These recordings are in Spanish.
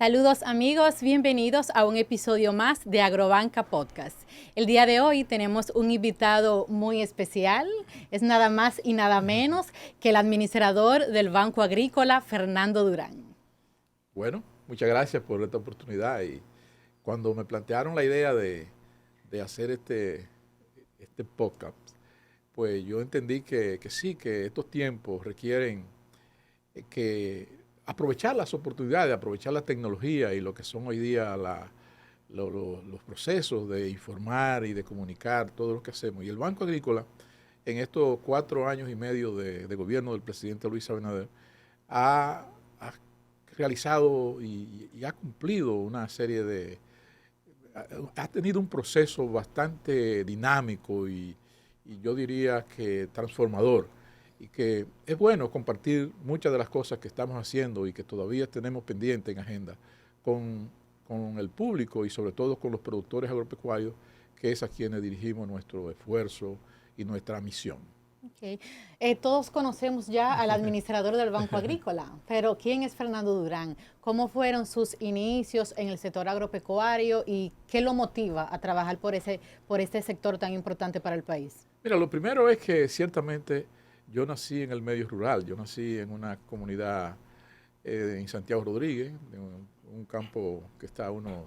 Saludos amigos, bienvenidos a un episodio más de Agrobanca Podcast. El día de hoy tenemos un invitado muy especial, es nada más y nada menos que el administrador del Banco Agrícola, Fernando Durán. Bueno, muchas gracias por esta oportunidad y cuando me plantearon la idea de hacer este podcast, pues yo entendí que sí, que estos tiempos requieren que aprovechar las oportunidades, aprovechar la tecnología y lo que son hoy día los procesos de informar y de comunicar todo lo que hacemos. Y el Banco Agrícola, en estos 4 años y medio de gobierno del presidente Luis Abinader, ha realizado y ha cumplido una serie ha tenido un proceso bastante dinámico y yo diría que transformador, y que es bueno compartir muchas de las cosas que estamos haciendo y que todavía tenemos pendiente en agenda con, con el público y sobre todo con los productores agropecuarios, que es a quienes dirigimos nuestro esfuerzo y nuestra misión. Okay. Todos conocemos ya al administrador del Banco Agrícola, pero ¿quién es Fernando Durán? ¿Cómo fueron sus inicios en el sector agropecuario y qué lo motiva a trabajar por este sector tan importante para el país? Mira, lo primero es que ciertamente yo nací en el medio rural, yo nací en una comunidad en Santiago Rodríguez, en un campo que está a unos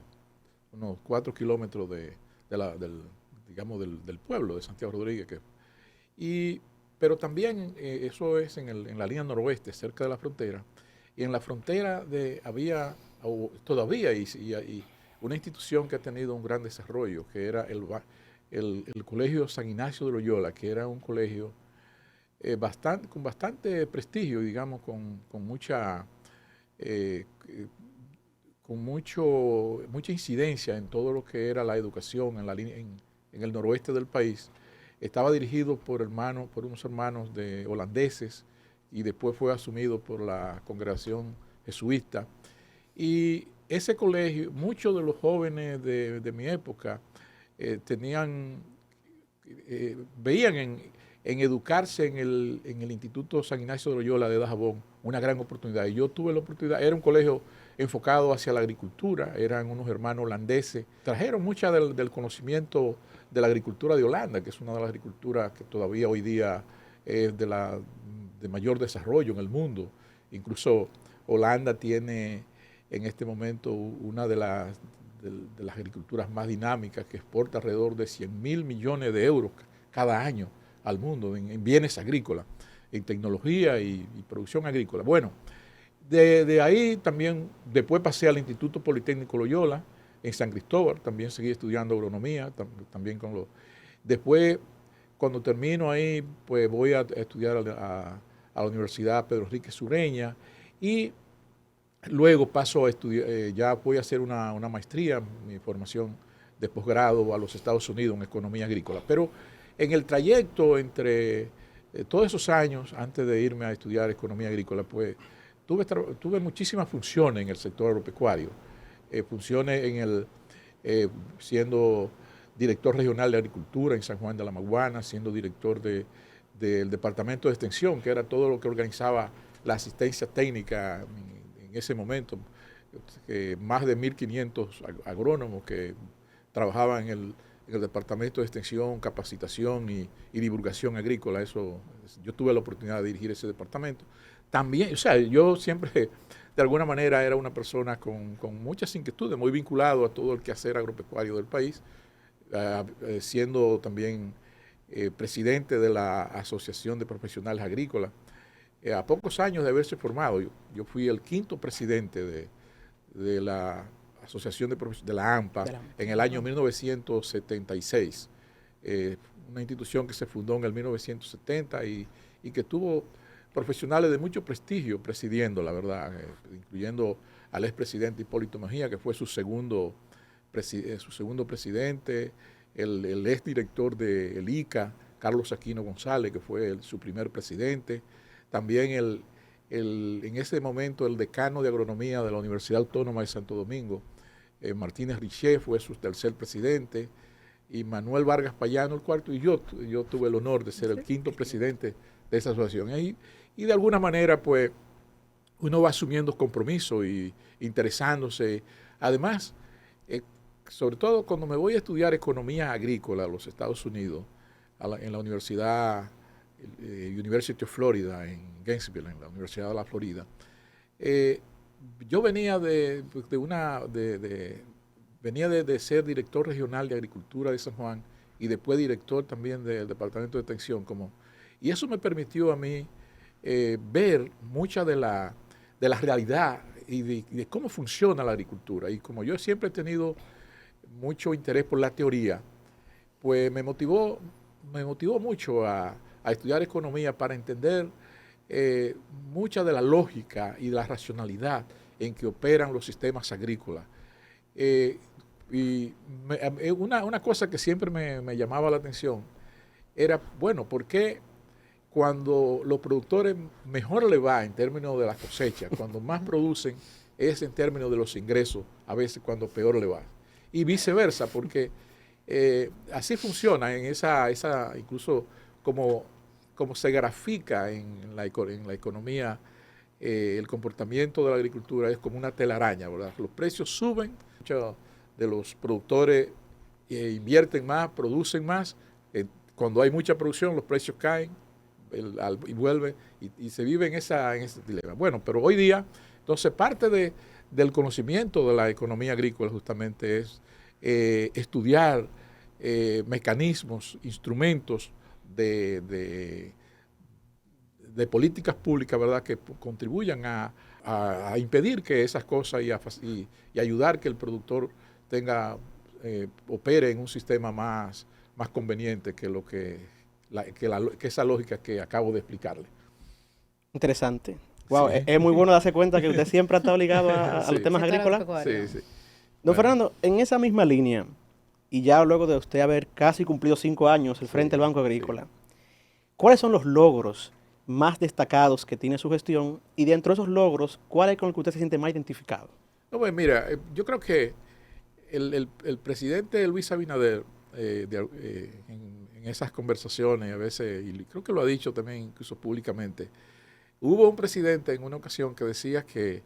4 kilómetros digamos, del pueblo de Santiago Rodríguez. Pero también eso es en la línea noroeste, cerca de la frontera. Y en la frontera todavía y una institución que ha tenido un gran desarrollo, que era el Colegio San Ignacio de Loyola, que era un colegio con bastante prestigio, digamos, eh, mucha incidencia en todo lo que era la educación en el noroeste del país. Estaba dirigido por unos hermanos holandeses y después fue asumido por la congregación jesuita. Y ese colegio, muchos de los jóvenes de mi época veían en educarse en el Instituto San Ignacio de Loyola de Dajabón una gran oportunidad. Y yo tuve la oportunidad, era un colegio enfocado hacia la agricultura, eran unos hermanos holandeses, trajeron mucha del conocimiento de la agricultura de Holanda, que es una de las agriculturas que todavía hoy día es de mayor desarrollo en el mundo. Incluso Holanda tiene en este momento una de las agriculturas más dinámicas, que exporta alrededor de 100.000 millones de euros cada año al mundo en bienes agrícolas, en tecnología y producción agrícola. Bueno, de ahí también, después pasé al Instituto Politécnico Loyola, en San Cristóbal, también seguí estudiando agronomía, también Después, cuando termino ahí, pues voy a estudiar a la Universidad Pedro Enrique Sureña y luego paso a estudiar, ya voy a hacer una maestría, mi formación de posgrado a los Estados Unidos en economía agrícola. Pero en el trayecto entre todos esos años, antes de irme a estudiar economía agrícola, pues tuve muchísimas funciones en el sector agropecuario. Funciones siendo director regional de agricultura en San Juan de la Maguana, siendo director del departamento de extensión, que era todo lo que organizaba la asistencia técnica en ese momento, más de 1.500 agrónomos que trabajaban en el departamento de extensión, capacitación y divulgación agrícola. Yo tuve la oportunidad de dirigir ese departamento. También, o sea, yo siempre de alguna manera era una persona con muchas inquietudes, muy vinculado a todo el quehacer agropecuario del país, siendo también presidente de la Asociación de Profesionales Agrícolas. A pocos años de haberse formado, yo fui el quinto presidente de la Asociación de la AMPA en el año 1976, una institución que se fundó en el 1970 y que tuvo profesionales de mucho prestigio presidiendo, la verdad, incluyendo al expresidente Hipólito Mejía, que fue su segundo presidente, el exdirector del ICA, Carlos Aquino González, que fue su primer presidente, también en ese momento el decano de agronomía de la Universidad Autónoma de Santo Domingo, Martínez Riché, fue su tercer presidente, y Manuel Vargas Payano el cuarto, y yo tuve el honor de ser el quinto presidente de esa asociación. Y de alguna manera, pues, uno va asumiendo compromiso y interesándose. Además, sobre todo cuando me voy a estudiar economía agrícola a los Estados Unidos, en la Universidad University of Florida, en Gainesville, en la Universidad de la Florida, yo venía venía de ser director regional de Agricultura de San Juan y después director también del Departamento de Extensión. Y eso me permitió a mí ver mucha de la realidad y de cómo funciona la agricultura. Y como yo siempre he tenido mucho interés por la teoría, pues me motivó mucho a estudiar economía para entender mucha de la lógica y de la racionalidad en que operan los sistemas agrícolas. Una cosa que siempre me llamaba la atención era, bueno, ¿por qué cuando los productores mejor le va en términos de las cosechas, cuando más producen, es en términos de los ingresos, a veces cuando peor le va? Y viceversa, porque así funciona en incluso como se grafica en la economía, el comportamiento de la agricultura es como una telaraña, ¿verdad? Los precios suben, muchos de los productores invierten más, producen más, cuando hay mucha producción los precios caen y vuelve y se vive en ese dilema. Bueno, pero hoy día, entonces parte del conocimiento de la economía agrícola justamente es estudiar mecanismos, instrumentos de políticas públicas, ¿verdad?, que contribuyan a impedir que esas cosas y ayudar que el productor opere en un sistema más conveniente que esa lógica que acabo de explicarle. Interesante. Wow, Sí. es muy bueno darse cuenta que usted siempre ha estado ligado a Sí. los temas agrícolas. Sí, sí. Don Fernando, en esa misma línea, y ya luego de usted haber casi cumplido 5 años al frente del Banco Agrícola, ¿cuáles son los logros más destacados que tiene su gestión? Y dentro de esos logros, ¿cuál es con el que usted se siente más identificado? No, pues mira, yo creo que el presidente Luis Abinader, en esas conversaciones a veces, y creo que lo ha dicho también incluso públicamente, hubo un presidente en una ocasión que decía que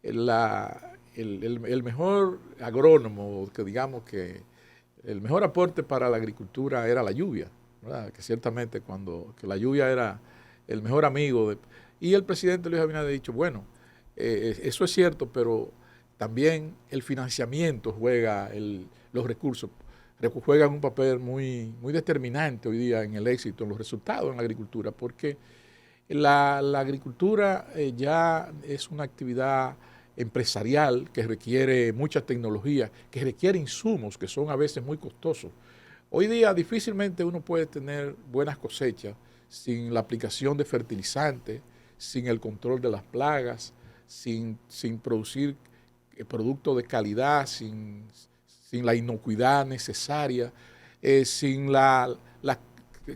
el mejor agrónomo, que digamos que el mejor aporte para la agricultura era la lluvia, ¿verdad? Que ciertamente que la lluvia era el mejor amigo. Y el presidente Luis Abinader ha dicho, bueno, eso es cierto, pero también el financiamiento los recursos juegan un papel muy, muy determinante hoy día en el éxito, en los resultados en la agricultura, porque la agricultura ya es una actividad empresarial que requiere mucha tecnología, que requiere insumos que son a veces muy costosos. Hoy día difícilmente uno puede tener buenas cosechas sin la aplicación de fertilizantes, sin el control de las plagas, sin producir productos de calidad, sin la inocuidad necesaria,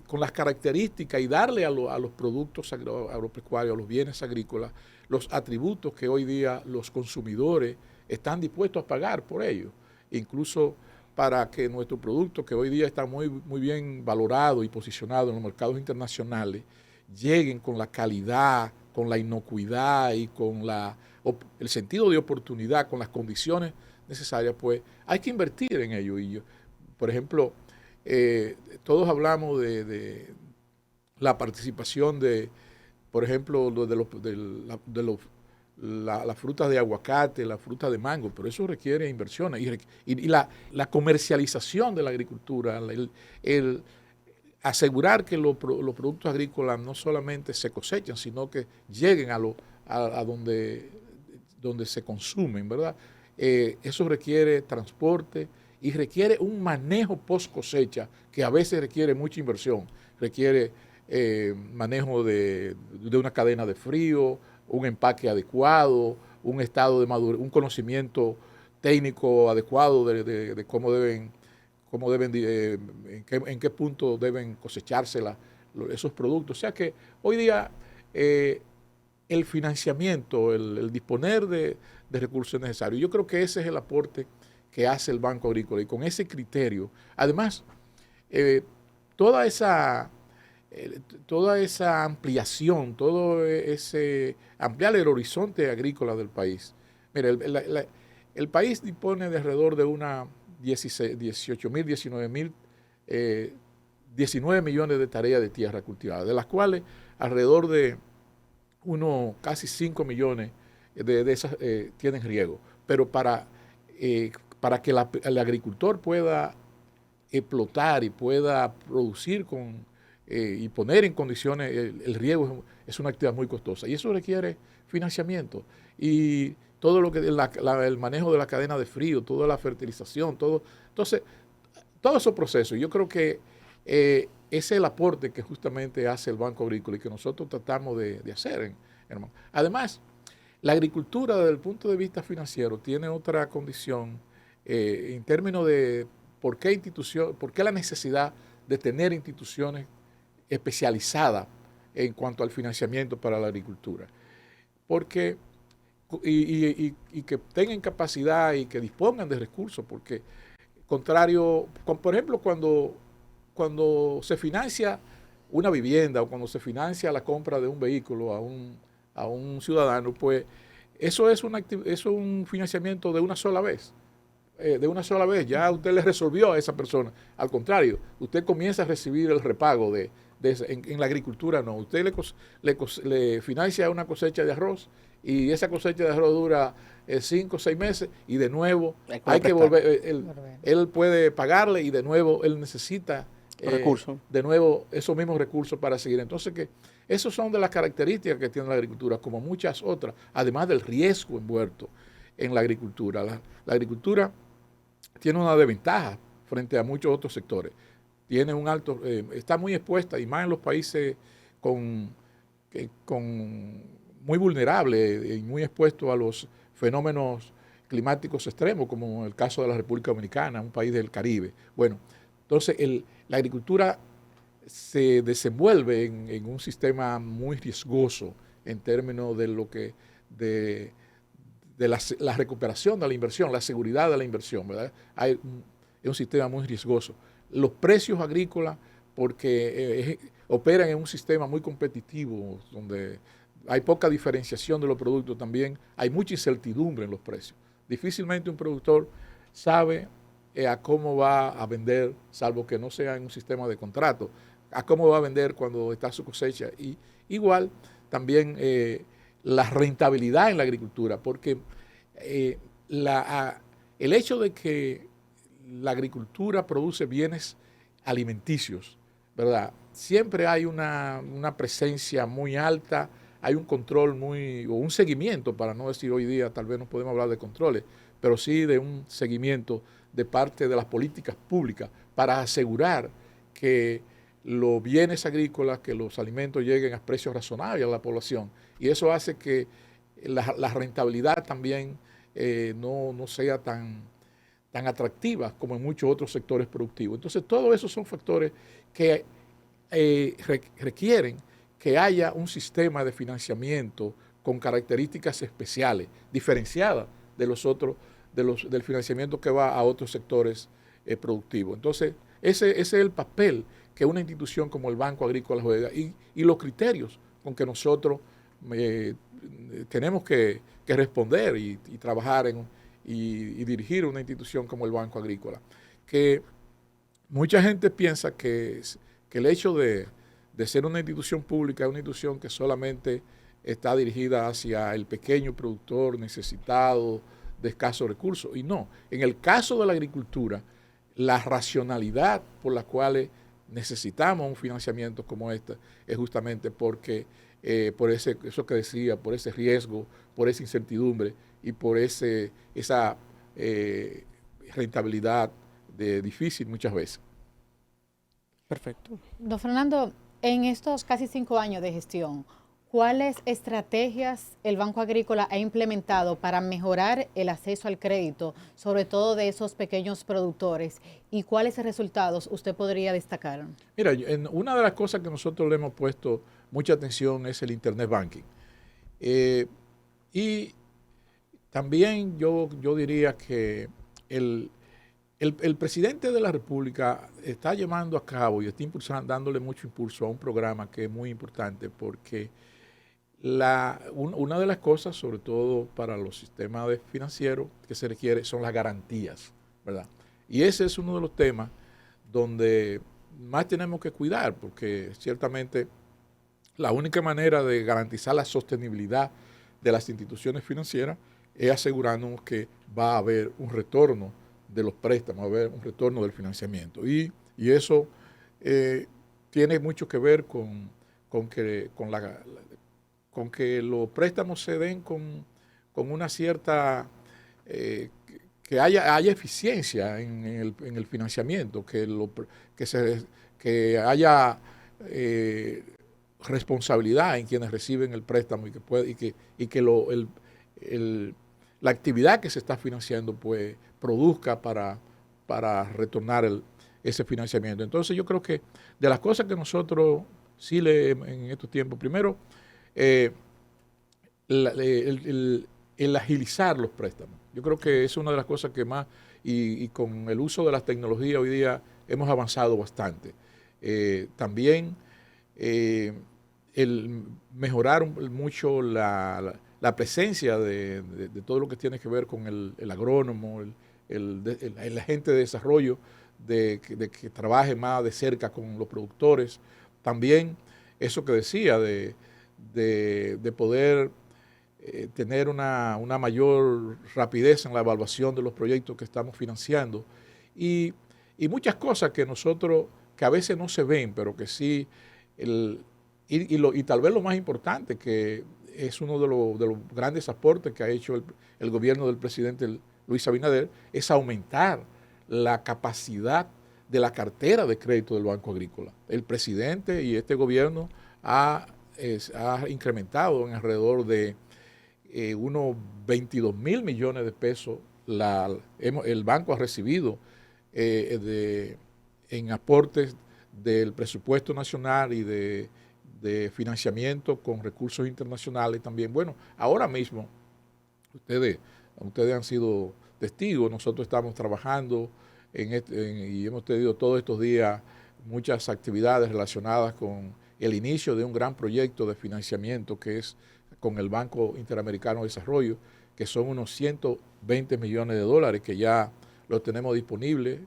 con las características y darle a los productos agropecuarios, a los bienes agrícolas, los atributos que hoy día los consumidores están dispuestos a pagar por ellos. Incluso para que nuestro producto, que hoy día está muy, muy bien valorado y posicionado en los mercados internacionales, lleguen con la calidad, con la inocuidad y con el sentido de oportunidad, con las condiciones necesarias, pues hay que invertir en ello. Y por ejemplo, todos hablamos de la participación por ejemplo, las frutas de aguacate, la fruta de mango, pero eso requiere inversiones y la comercialización de la agricultura, el asegurar que los productos agrícolas no solamente se cosechan, sino que lleguen a donde se consumen, ¿verdad? Eso requiere transporte y requiere un manejo post cosecha que a veces requiere mucha inversión, requiere manejo de una cadena de frío, un empaque adecuado, un estado de madurez, un conocimiento técnico adecuado de cómo deben en qué punto deben cosecharse esos productos. O sea que hoy día el financiamiento, el disponer de recursos necesarios, yo creo que ese es el aporte que hace el Banco Agrícola, y con ese criterio, además, toda esa toda esa ampliación, todo ese ampliar el horizonte agrícola del país. Mira, el país dispone de alrededor de una 18 mil, 19 mil, 19 millones de tareas de tierra cultivada, de las cuales alrededor de casi 5 millones de esas tienen riego. Pero para que el agricultor pueda explotar y pueda producir y poner en condiciones el riego es una actividad muy costosa y eso requiere financiamiento y todo lo que el manejo de la cadena de frío, toda la fertilización, todo. Entonces, todos esos procesos, yo creo que ese es el aporte que justamente hace el Banco Agrícola y que nosotros tratamos de hacer, hermano. Además, la agricultura desde el punto de vista financiero tiene otra condición en términos de por qué la necesidad de tener instituciones especializadas en cuanto al financiamiento para la agricultura. Porque y que tengan capacidad y que dispongan de recursos, porque contrario, por ejemplo, cuando se financia una vivienda o cuando se financia la compra de un vehículo a un ciudadano, pues eso es un financiamiento de una sola vez. Ya usted le resolvió a esa persona. Al contrario, usted comienza a recibir el repago en la agricultura no. Usted le financia una cosecha de arroz y esa cosecha de arroz dura 5 o 6 meses y de nuevo hay que volver, él puede pagarle y de nuevo él necesita de nuevo esos mismos recursos para seguir. Entonces, esos son de las características que tiene la agricultura, como muchas otras, además del riesgo envuelto en la agricultura. La agricultura tiene una desventaja frente a muchos otros sectores. Tiene está muy expuesta, y más en los países muy vulnerables y muy expuestos a los fenómenos climáticos extremos, como el caso de la República Dominicana, un país del Caribe. Bueno, entonces la agricultura se desenvuelve en un sistema muy riesgoso en términos de la recuperación de la inversión, la seguridad de la inversión, ¿verdad? Es un sistema muy riesgoso. Los precios agrícolas, porque operan en un sistema muy competitivo, donde hay poca diferenciación de los productos también, hay mucha incertidumbre en los precios. Difícilmente un productor sabe a cómo va a vender, salvo que no sea en un sistema de contrato, a cómo va a vender cuando está su cosecha. Y igual también la rentabilidad en la agricultura, porque el hecho de que la agricultura produce bienes alimenticios, ¿verdad? Siempre hay una presencia muy alta, hay un control o un seguimiento, para no decir hoy día, tal vez no podemos hablar de controles, pero sí de un seguimiento de parte de las políticas públicas para asegurar que los bienes agrícolas, que los alimentos lleguen a precios razonables a la población. Y eso hace que la rentabilidad también no sea tan atractiva como en muchos otros sectores productivos. Entonces, todos esos son factores que requieren que haya un sistema de financiamiento con características especiales, diferenciadas de los otros, del financiamiento que va a otros sectores productivos. Entonces, ese es el papel que una institución como el Banco Agrícola juega y los criterios con que nosotros tenemos que responder y trabajar y dirigir una institución como el Banco Agrícola. Que mucha gente piensa que el hecho de ser una institución pública es una institución que solamente está dirigida hacia el pequeño productor necesitado de escasos recursos. Y no, en el caso de la agricultura, la racionalidad por la cual necesitamos un financiamiento como este es justamente porque por eso que decía, por ese riesgo, por esa incertidumbre y por esa rentabilidad difícil muchas veces. Perfecto. Don Fernando, en estos casi 5 años de gestión, ¿cuáles estrategias el Banco Agrícola ha implementado para mejorar el acceso al crédito, sobre todo de esos pequeños productores? ¿Y cuáles resultados usted podría destacar? Mira, una de las cosas que nosotros le hemos puesto mucha atención es el Internet Banking. Y también yo diría que el presidente de la República está llevando a cabo y está dándole mucho impulso a un programa que es muy importante porque una de las cosas, sobre todo para los sistemas financieros, que se requiere son las garantías, ¿verdad? Y ese es uno de los temas donde más tenemos que cuidar, porque ciertamente la única manera de garantizar la sostenibilidad de las instituciones financieras es asegurándonos que va a haber un retorno de los préstamos, va a haber un retorno del financiamiento. Y eso tiene mucho que ver con que los préstamos se den con una cierta, que haya eficiencia en el financiamiento, que haya responsabilidad en quienes reciben el préstamo y que la actividad que se está financiando pues produzca para retornar ese financiamiento. Entonces yo creo que de las cosas que nosotros sí en estos tiempos, primero, el agilizar los préstamos. Yo creo que es una de las cosas que más, y con el uso de las tecnologías hoy día hemos avanzado bastante. También el mejorar mucho la presencia de todo lo que tiene que ver con el agrónomo, el agente de desarrollo, de que trabaje más de cerca con los productores. También eso que decía de poder tener una mayor rapidez en la evaluación de los proyectos que estamos financiando y muchas cosas que a veces no se ven, pero que sí, y tal vez lo más importante, que es uno de los grandes aportes que ha hecho el gobierno del presidente Luis Abinader, es aumentar la capacidad de la cartera de crédito del Banco Agrícola. El presidente y este gobierno ha incrementado en alrededor de unos 22,000 millones de pesos. El banco ha recibido en aportes del presupuesto nacional y de financiamiento con recursos internacionales también. Bueno, ahora mismo, ustedes han sido testigos, nosotros estamos trabajando y hemos tenido todos estos días muchas actividades relacionadas con el inicio de un gran proyecto de financiamiento que es con el Banco Interamericano de Desarrollo, que son unos 120 millones de dólares que ya los tenemos disponibles,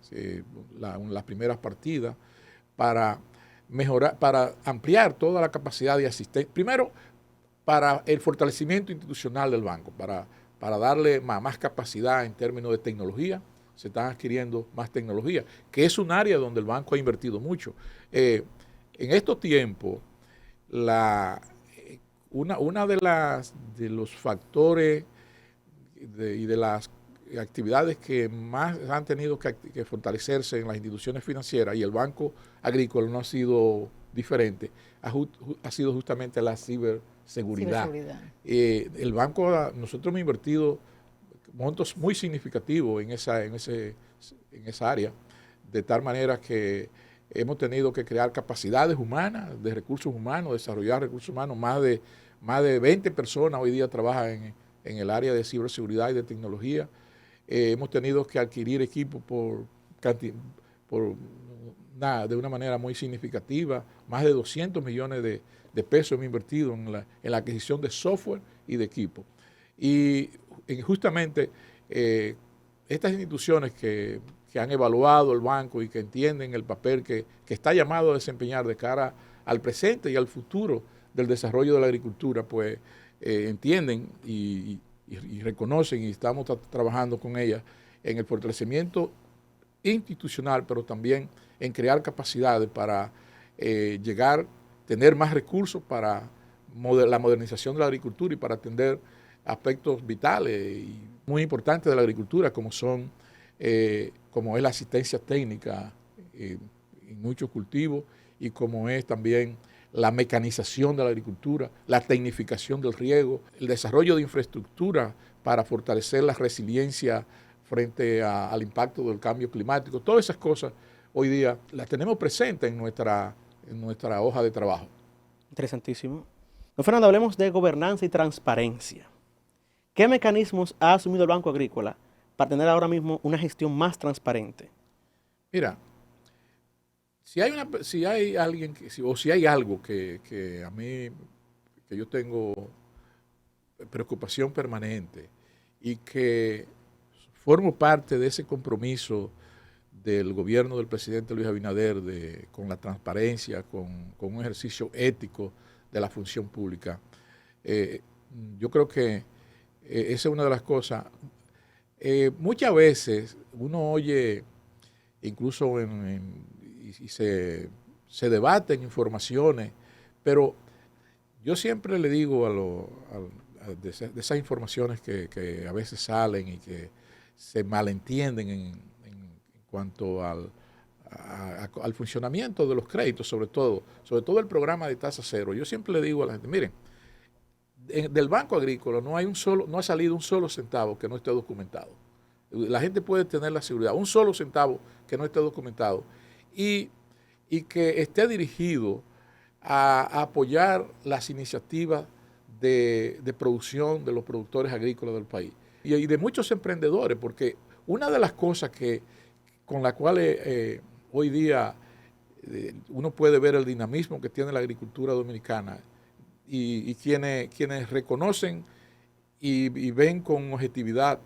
las primeras partidas, para mejorar, para ampliar toda la capacidad de asistencia. Primero, para el fortalecimiento institucional del banco, para darle más capacidad en términos de tecnología. Se están adquiriendo más tecnología, que es un área donde el banco ha invertido mucho. En estos tiempos, una de los factores y de las actividades que más han tenido que fortalecerse en las instituciones financieras, y el Banco Agrícola no ha sido diferente, ha sido justamente la ciberseguridad. El banco, nosotros hemos invertido montos muy significativos en esa área, de tal manera que hemos tenido que crear capacidades humanas, de recursos humanos, desarrollar recursos humanos. Más de 20 personas hoy día trabajan en el área de ciberseguridad y de tecnología. Hemos tenido que adquirir equipos de una manera muy significativa. Más de 200 millones de pesos hemos invertido en la adquisición de software y de equipo. Y justamente estas instituciones que han evaluado el banco y que entienden el papel que está llamado a desempeñar de cara al presente y al futuro del desarrollo de la agricultura, pues entienden y reconocen, y estamos trabajando con ellas en el fortalecimiento institucional, pero también en crear capacidades para tener más recursos para la modernización de la agricultura y para atender aspectos vitales y muy importantes de la agricultura, como es la asistencia técnica en muchos cultivos, y como es también la mecanización de la agricultura, la tecnificación del riego, el desarrollo de infraestructura para fortalecer la resiliencia frente al impacto del cambio climático. Todas esas cosas hoy día las tenemos presentes en nuestra hoja de trabajo. Interesantísimo. Don Fernando, hablemos de gobernanza y transparencia. ¿Qué mecanismos ha asumido el Banco Agrícola para tener ahora mismo una gestión más transparente? Mira, si hay alguien, o si hay algo que a mí, que yo tengo preocupación permanente y que formo parte de ese compromiso del gobierno del presidente Luis Abinader con la transparencia, con un ejercicio ético de la función pública. Yo creo que esa es una de las cosas. Muchas veces uno oye, incluso y se debaten informaciones, pero yo siempre le digo de esas informaciones que a veces salen y que se malentienden en cuanto al funcionamiento de los créditos, sobre todo el programa de tasa cero. Yo siempre le digo a la gente, miren, del Banco Agrícola no ha salido un solo centavo que no esté documentado. La gente puede tener la seguridad, un solo centavo que no esté documentado y que esté dirigido a apoyar las iniciativas de producción de los productores agrícolas del país y de muchos emprendedores, porque una de las cosas con las cuales hoy día uno puede ver el dinamismo que tiene la agricultura dominicana y quienes reconocen y ven con objetividad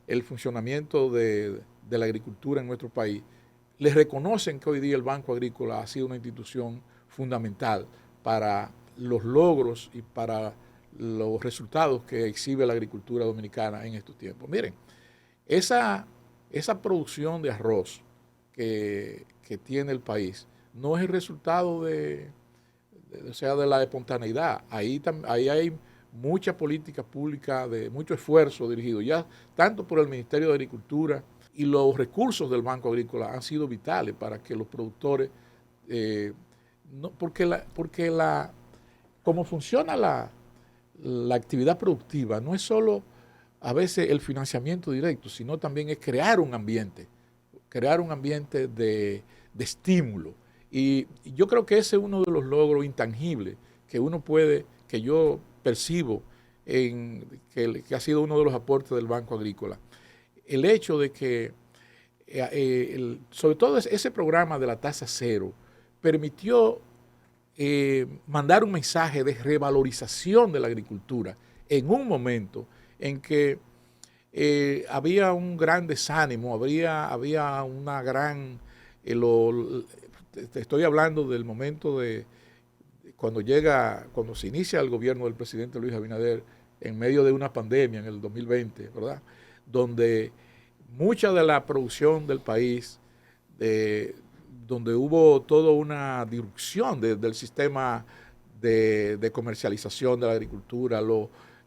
el funcionamiento de la agricultura en nuestro país, les reconocen que hoy día el Banco Agrícola ha sido una institución fundamental para los logros y para los resultados que exhibe la agricultura dominicana en estos tiempos. Miren, esa producción de arroz que tiene el país no es el resultado de la espontaneidad. Ahí hay mucha política pública, de mucho esfuerzo dirigido ya tanto por el Ministerio de Agricultura, y los recursos del Banco Agrícola han sido vitales para que los productores, como funciona la actividad productiva, no es solo a veces el financiamiento directo, sino también es crear un ambiente de estímulo. Y yo creo que ese es uno de los logros intangibles que yo percibo que ha sido uno de los aportes del Banco Agrícola. El hecho de que, sobre todo ese programa de la tasa cero, permitió mandar un mensaje de revalorización de la agricultura en un momento en que había un gran desánimo, había una gran... estoy hablando del momento de cuando se inicia el gobierno del presidente Luis Abinader en medio de una pandemia en el 2020, ¿verdad? Donde mucha de la producción del país, donde hubo toda una disrupción del sistema de comercialización de la agricultura,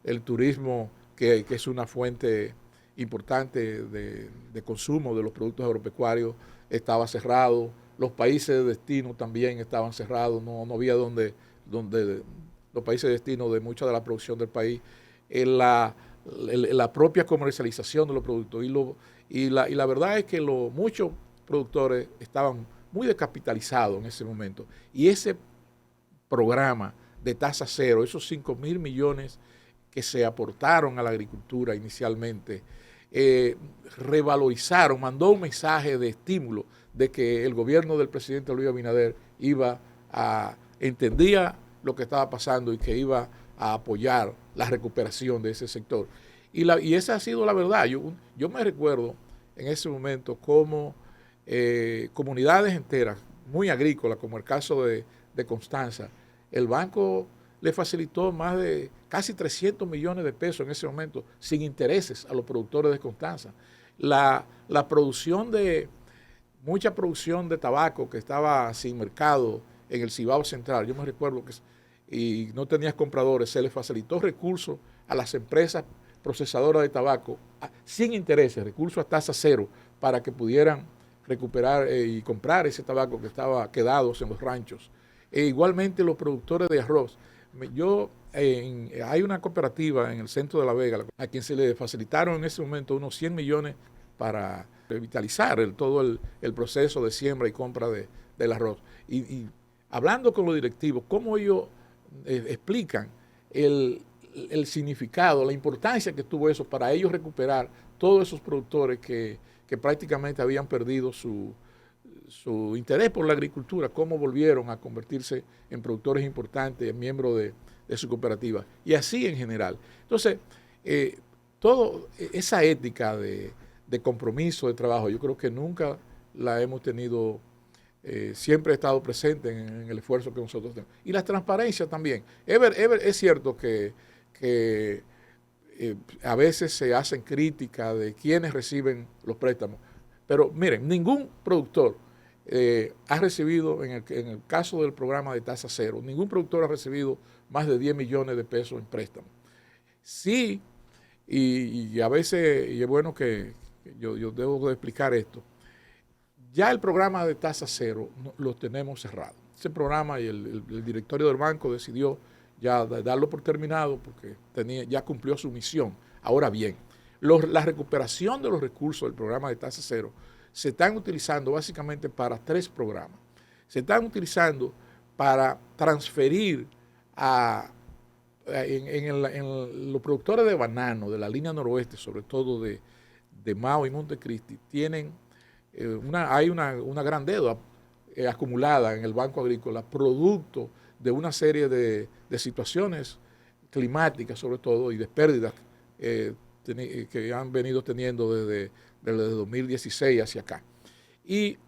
el turismo, que es una fuente importante de consumo de los productos agropecuarios, estaba cerrado. Los países de destino también estaban cerrados, no había donde los países de destino de mucha de la producción del país, la propia comercialización de los productos. Y la verdad es que muchos productores estaban muy descapitalizados en ese momento. Y ese programa de tasa cero, esos 5.000 millones que se aportaron a la agricultura inicialmente, revalorizaron, mandó un mensaje de estímulo de que el gobierno del presidente Luis Abinader entendía lo que estaba pasando y que iba a apoyar la recuperación de ese sector. Y esa ha sido la verdad. Yo me recuerdo en ese momento cómo comunidades enteras, muy agrícolas, como el caso de Constanza, el banco le facilitó más de casi 300 millones de pesos en ese momento, sin intereses, a los productores de Constanza. Mucha producción de tabaco que estaba sin mercado en el Cibao Central, yo me recuerdo y no tenías compradores, se le facilitó recursos a las empresas procesadoras de tabaco sin intereses, recursos a tasa cero, para que pudieran recuperar y comprar ese tabaco que estaba quedados en los ranchos. Igualmente los productores de arroz. Hay una cooperativa en el centro de La Vega a quien se le facilitaron en ese momento unos 100 millones para revitalizar todo el proceso de siembra y compra del arroz. Y hablando con los directivos, cómo ellos explican el significado, la importancia que tuvo eso para ellos recuperar todos esos productores que prácticamente habían perdido su interés por la agricultura, cómo volvieron a convertirse en productores importantes, en miembros de su cooperativa, y así en general. Entonces, toda esa ética de compromiso, de trabajo, yo creo que nunca la hemos tenido, siempre ha estado presente en el esfuerzo que nosotros tenemos. Y la transparencia también. Es cierto que a veces se hacen críticas de quienes reciben los préstamos, pero miren, ningún productor ha recibido, en el caso del programa de tasa cero, ningún productor ha recibido más de 10 millones de pesos en préstamos. Sí, y a veces, y es bueno que yo debo de explicar esto, ya el programa de tasa cero lo tenemos cerrado. Ese programa, y el directorio del banco decidió ya darlo por terminado porque ya cumplió su misión. Ahora bien, la recuperación de los recursos del programa de tasa cero se están utilizando básicamente para 3 programas. Se están utilizando para transferir en los productores de banano de la línea noroeste, sobre todo de Mao y Montecristi, hay una gran deuda acumulada en el Banco Agrícola, producto de una serie de situaciones climáticas, sobre todo, y de pérdidas que han venido teniendo desde 2016 hacia acá. Y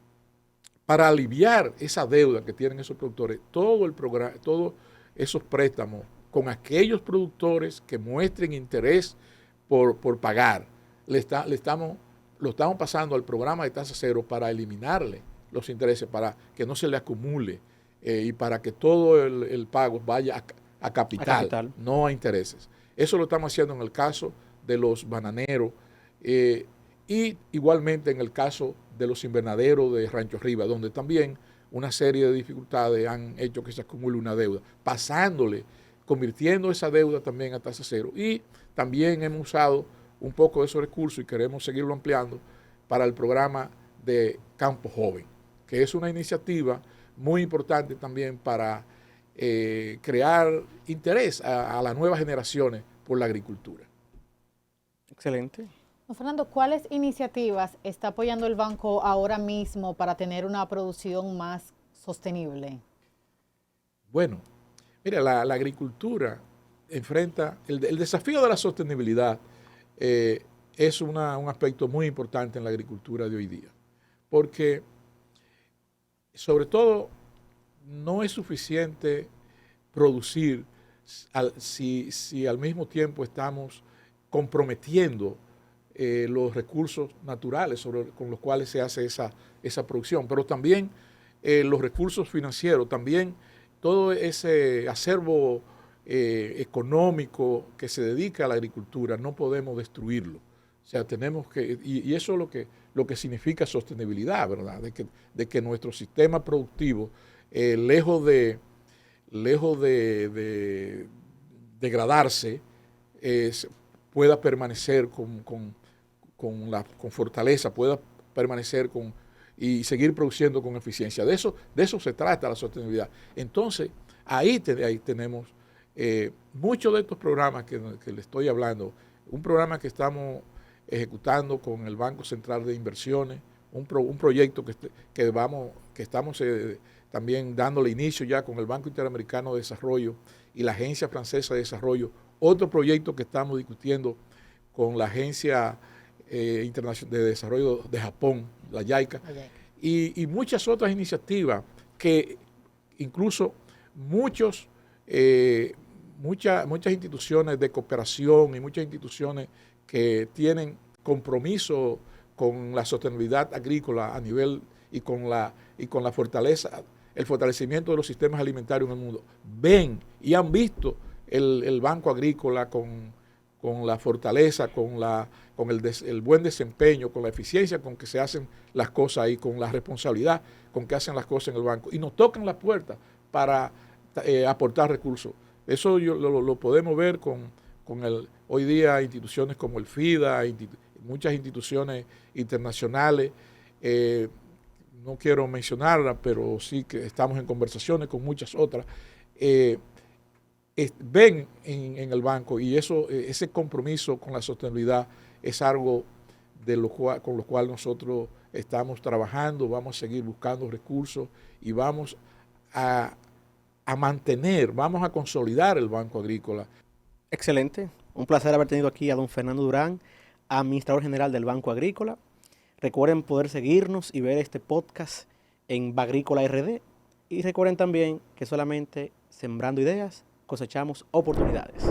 para aliviar esa deuda que tienen esos productores, todos esos préstamos con aquellos productores que muestren interés por pagar, lo estamos pasando al programa de tasa cero para eliminarle los intereses, para que no se le acumule y para que todo el pago vaya a capital, no a intereses. Eso lo estamos haciendo en el caso de los bananeros y igualmente en el caso de los invernaderos de Rancho Arriba, donde también una serie de dificultades han hecho que se acumule una deuda, convirtiendo esa deuda también a tasa cero. Y también hemos usado un poco de esos recursos y queremos seguirlo ampliando para el programa de Campo Joven, que es una iniciativa muy importante también para crear interés a las nuevas generaciones por la agricultura. Excelente. Don Fernando, ¿cuáles iniciativas está apoyando el banco ahora mismo para tener una producción más sostenible? Bueno, mira, la agricultura enfrenta el desafío de la sostenibilidad. Es un aspecto muy importante en la agricultura de hoy día, porque sobre todo no es suficiente producir si al mismo tiempo estamos comprometiendo los recursos naturales con los cuales se hace esa producción, pero también los recursos financieros, también todo ese acervo económico que se dedica a la agricultura, no podemos destruirlo. O sea, tenemos que, y eso es lo que significa sostenibilidad, ¿verdad? De que nuestro sistema productivo, lejos de degradarse, pueda permanecer con fortaleza, pueda permanecer y seguir produciendo con eficiencia. De eso se trata la sostenibilidad. Entonces, ahí tenemos muchos de estos programas que le estoy hablando. Un programa que estamos ejecutando con el Banco Central de Inversiones, un proyecto que estamos también dándole inicio ya con el Banco Interamericano de Desarrollo y la Agencia Francesa de Desarrollo. Otro proyecto que estamos discutiendo con la Agencia Internacional de Desarrollo de Japón, la JICA, y muchas otras iniciativas que incluso muchas instituciones de cooperación y muchas instituciones que tienen compromiso con la sostenibilidad agrícola a nivel y con la fortaleza, el fortalecimiento de los sistemas alimentarios en el mundo, ven y han visto el Banco Agrícola con la fortaleza, con el buen desempeño, con la eficiencia con que se hacen las cosas y con la responsabilidad con que hacen las cosas en el banco. Y nos tocan la puerta para aportar recursos. Eso lo podemos ver hoy día instituciones como el FIDA, muchas instituciones internacionales. No quiero mencionarlas, pero sí que estamos en conversaciones con muchas otras. Ven en el banco y ese compromiso con la sostenibilidad es algo con lo cual nosotros estamos trabajando, vamos a seguir buscando recursos y vamos a mantener, vamos a consolidar el Banco Agrícola. Excelente. Un placer haber tenido aquí a don Fernando Durán, administrador general del Banco Agrícola. Recuerden poder seguirnos y ver este podcast en Bagrícola RD. Y recuerden también que solamente sembrando ideas cosechamos oportunidades.